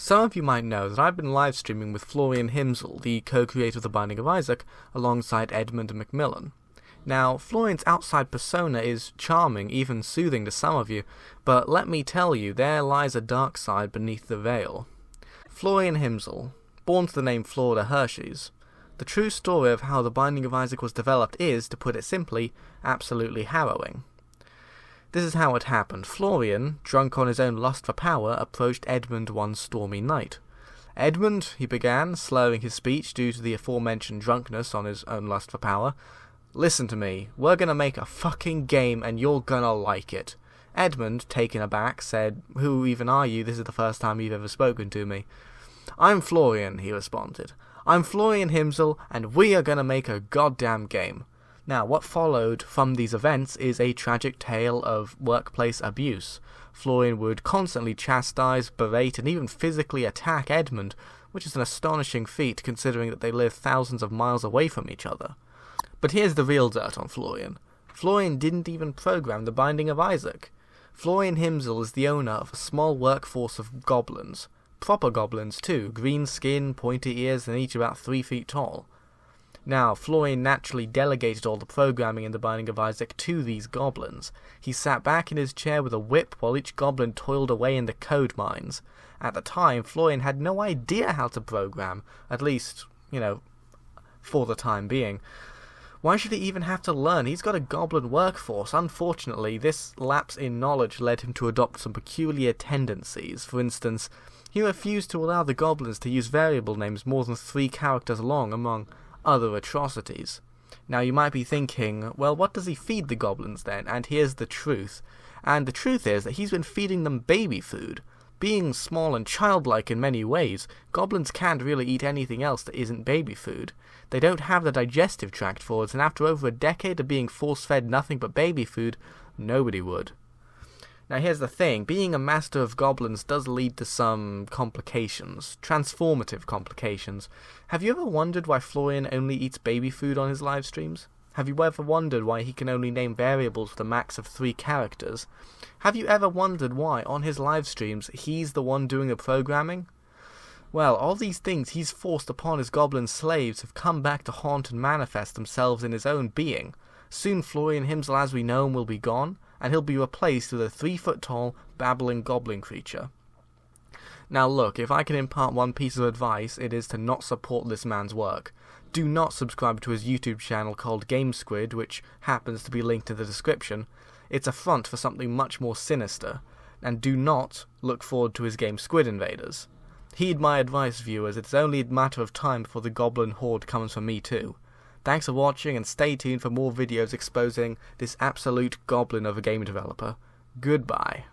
Some of you might know that I've been live streaming with Florian Himsl, the co-creator of The Binding of Isaac, alongside Edmund Macmillan. Now, Florian's outside persona is charming, even soothing to some of you, but let me tell you, there lies a dark side beneath the veil. Florian Himsl, born to the name Florida Hershey's. The true story of how The Binding of Isaac was developed is, to put it simply, absolutely harrowing. This is how it happened. Florian, drunk on his own lust for power, approached Edmund one stormy night. Edmund, he began, slurring his speech due to the aforementioned drunkenness on his own lust for power. Listen to me, we're gonna make a fucking game and you're gonna like it. Edmund, taken aback, said, Who even are you? This is the first time you've ever spoken to me. I'm Florian, he responded. I'm Florian Himsl, and we are gonna make a goddamn game. Now, what followed from these events is a tragic tale of workplace abuse. Florian would constantly chastise, berate, and even physically attack Edmund, which is an astonishing feat considering that they live thousands of miles away from each other. But here's the real dirt on Florian. Florian didn't even program The Binding of Isaac. Florian Himsl is the owner of a small workforce of goblins. Proper goblins too, green skin, pointy ears, and each about 3 feet tall. Now, Florian naturally delegated all the programming in The Binding of Isaac to these goblins. He sat back in his chair with a whip while each goblin toiled away in the code mines. At the time, Florian had no idea how to program, at least, for the time being. Why should he even have to learn? He's got a goblin workforce. Unfortunately, this lapse in knowledge led him to adopt some peculiar tendencies. For instance, he refused to allow the goblins to use variable names more than 3 characters long, among other atrocities. Now you might be thinking, well, what does he feed the goblins then? And here's the truth. And the truth is that he's been feeding them baby food. Being small and childlike in many ways, goblins can't really eat anything else that isn't baby food. They don't have the digestive tract for it, and after over a decade of being force-fed nothing but baby food, nobody would. Now here's the thing, being a master of goblins does lead to some complications, transformative complications. Have you ever wondered why Florian only eats baby food on his live streams? Have you ever wondered why he can only name variables with a max of 3 characters? Have you ever wondered why, on his live streams, he's the one doing the programming? Well, all these things he's forced upon his goblin slaves have come back to haunt and manifest themselves in his own being. Soon Florian Himsl as we know him will be gone, and he'll be replaced with a 3-foot-tall, babbling goblin creature. Now look, if I can impart one piece of advice, it is to not support this man's work. Do not subscribe to his YouTube channel called GameSquid, which happens to be linked in the description. It's a front for something much more sinister. And do not look forward to his game Squid Invaders. Heed my advice, viewers, it's only a matter of time before the goblin horde comes for me too. Thanks for watching, and stay tuned for more videos exposing this absolute goblin of a game developer. Goodbye.